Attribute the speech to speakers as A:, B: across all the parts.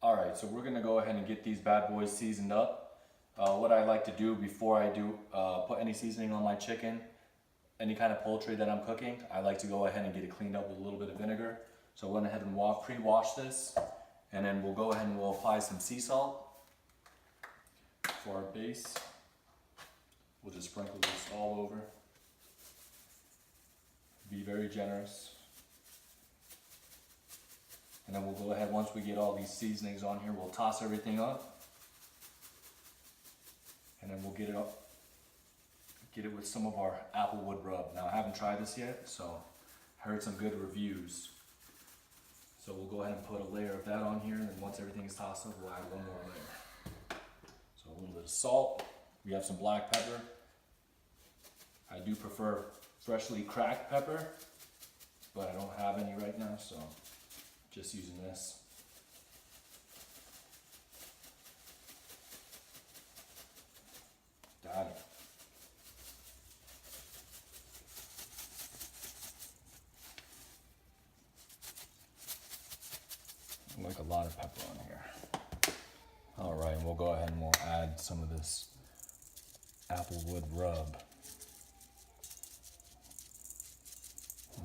A: Alright, so we're gonna go ahead and get these bad boys seasoned up. What I like to do before I do put any seasoning on my chicken, any kind of poultry that I'm cooking, I like to go ahead and get it cleaned up with a little bit of vinegar. So I went ahead and pre-wash this, and then we'll go ahead and we'll apply some sea salt for our base. We'll just sprinkle this all over. Be very generous. And then we'll go ahead, once we get all these seasonings on here, we'll toss everything up. And then we'll get it with some of our Applewood rub. Now I haven't tried this yet, so I heard some good reviews. So we'll go ahead and put a layer of that on here, and then once everything is tossed up, we'll add one more layer. So a little bit of salt. We have some black pepper. I do prefer freshly cracked pepper, but I don't have any right now, so just using this. Got it. I like a lot of pepper on here. All right, we'll go ahead and we'll add some of this Applewood rub.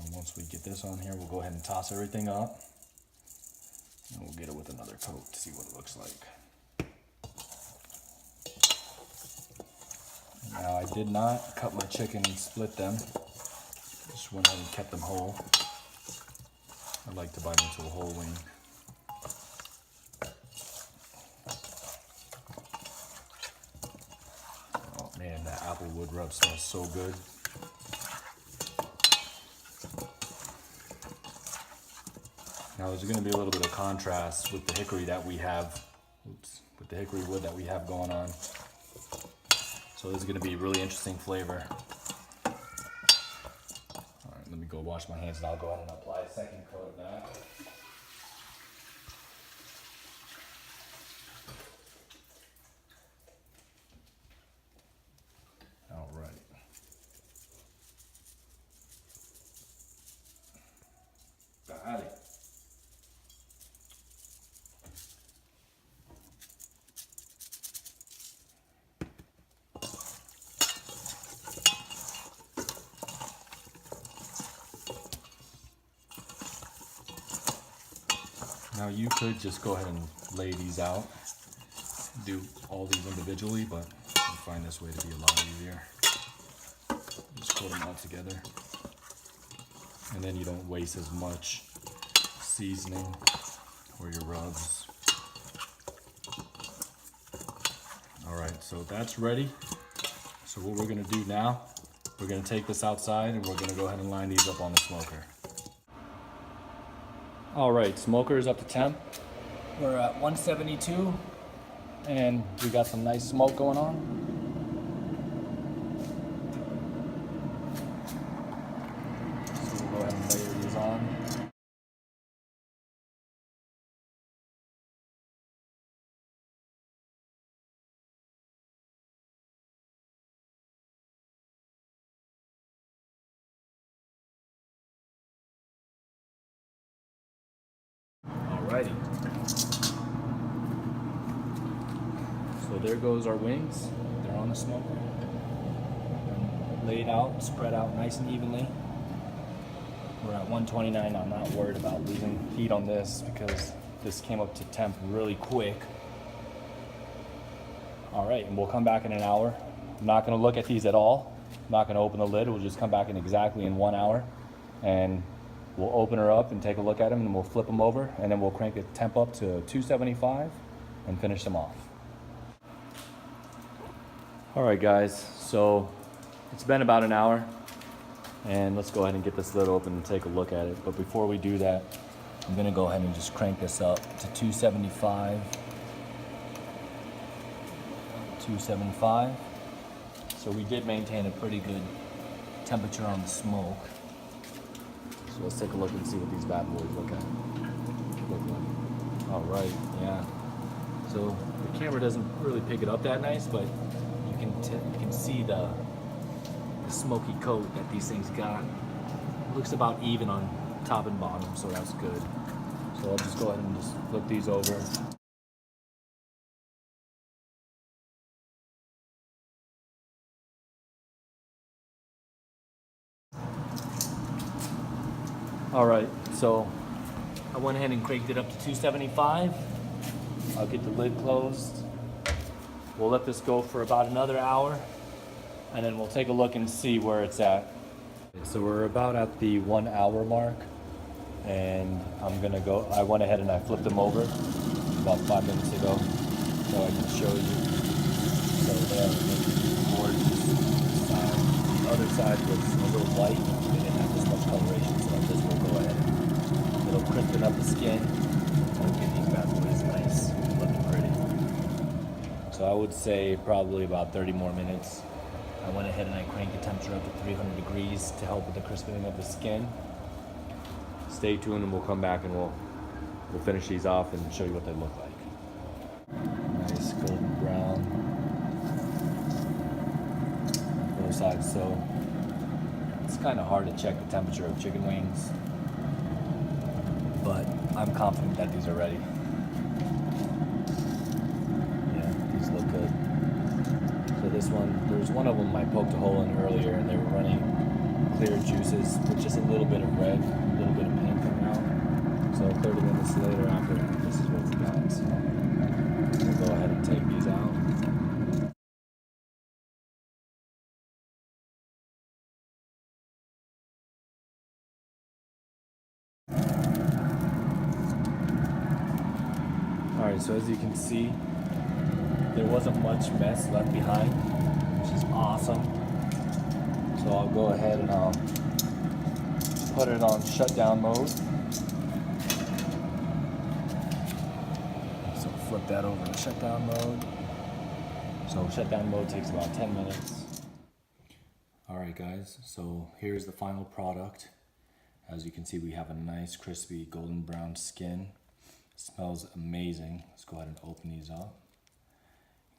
A: And once we get this on here, we'll go ahead and toss everything up. And we'll get it with another coat to see what it looks like. Now I did not cut my chicken and split them. Just went ahead and kept them whole. I like to bite into a whole wing. Oh man, that Applewood rub smells so good. Now there's going to be a little bit of contrast with the hickory that we have, with the hickory wood that we have going on. So this is going to be a really interesting flavor. All right, let me go wash my hands and I'll go ahead and apply a second coat of that. All right. Got it. Now you could just go ahead and lay these out, do all these individually, but I find this way to be a lot easier. Just coat them all together, and then you don't waste as much seasoning or your rubs. All right, so that's ready. So what we're gonna do now, we're gonna take this outside and we're gonna go ahead and line these up on the smoker. All right, smoker is up to temp. We're at 172, and we got some nice smoke going on. So we'll go ahead and layer these on. Alrighty. So there goes our wings. They're on the smoker. Laid out, spread out nice and evenly. We're at 129. I'm not worried about losing heat on this because this came up to temp really quick. Alright, and we'll come back in an hour. I'm not going to look at these at all. I'm not going to open the lid. We'll just come back in exactly in 1 hour. And we'll open her up and take a look at them, and we'll flip them over, and then we'll crank the temp up to 275 and finish them off. All right, guys, so it's been about an hour, and let's go ahead and get this lid open and take a look at it. But before we do that, I'm gonna go ahead and just crank this up to 275. 275. So we did maintain a pretty good temperature on the smoke. So let's take a look and see what these bad boys look like. All right, yeah. So the camera doesn't really pick it up that nice, but you can see the smoky coat that these things got. It looks about even on top and bottom, so that's good. So I'll just go ahead and just flip these over. All right, so I went ahead and cranked it up to 275. I'll get the lid closed. We'll let this go for about another hour, and then we'll take a look and see where it's at. So we're about at the 1 hour mark, and I went ahead and I flipped them over about 5 minutes ago, so I can show you. So there, gorgeous. The other side was a little white. They didn't have this much coloration, so this will go ahead. It'll crispen up the skin. It'll get these bad boys nice, looking pretty. So I would say probably about 30 more minutes. I went ahead and I cranked the temperature up to 300 degrees to help with the crispening of the skin. Stay tuned and we'll come back and we'll finish these off and show you what they look like. Nice golden brown. Both sides. So it's kind of hard to check the temperature of chicken wings, but I'm confident that these are ready. Yeah, these look good. So this one, there's one of them I poked a hole in earlier and they were running clear juices with just a little bit of red, a little bit of pink coming out. So 30 minutes later after that, this is what we got. So we'll go ahead and take these out. Alright, so as you can see, there wasn't much mess left behind, which is awesome. So I'll go ahead and I'll put it on shutdown mode. So flip that over to shutdown mode. So shutdown mode takes about 10 minutes. Alright guys, so here's the final product. As you can see, we have a nice crispy golden brown skin. Smells amazing. Let's go ahead and open these up.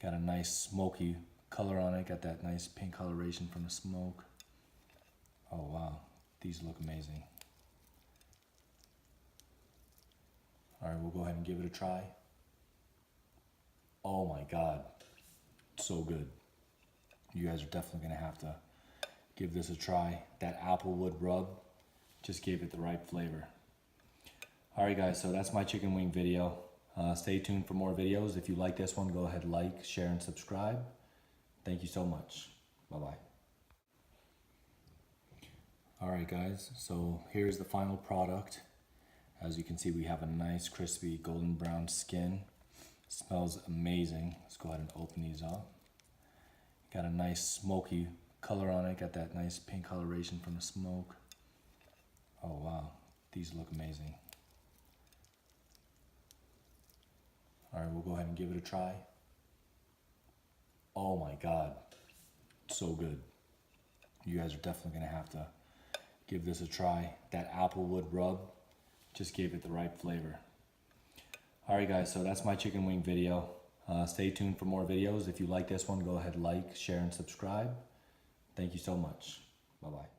A: Got a nice smoky color on it. Got that nice pink coloration from the smoke. Oh wow, these look amazing. All right, we'll go ahead and give it a try. Oh my God, so good. You guys are definitely gonna have to give this a try. That Applewood rub just gave it the right flavor. All right guys, so that's my chicken wing video. Stay tuned for more videos. If you like this one, go ahead, like, share, and subscribe. Thank you so much. Bye-bye. All right guys, so here's the final product. As you can see, we have a nice crispy golden brown skin. Smells amazing. Let's go ahead and open these up. Got a nice smoky color on it. Got that nice pink coloration from the smoke. Oh wow, these look amazing. All right, we'll go ahead and give it a try. Oh my God, so good. You guys are definitely gonna have to give this a try. That Applewood rub just gave it the right flavor. All right guys, so that's my chicken wing video. Stay tuned for more videos. If you like this one, go ahead, like, share, and subscribe. Thank you so much. Bye-bye.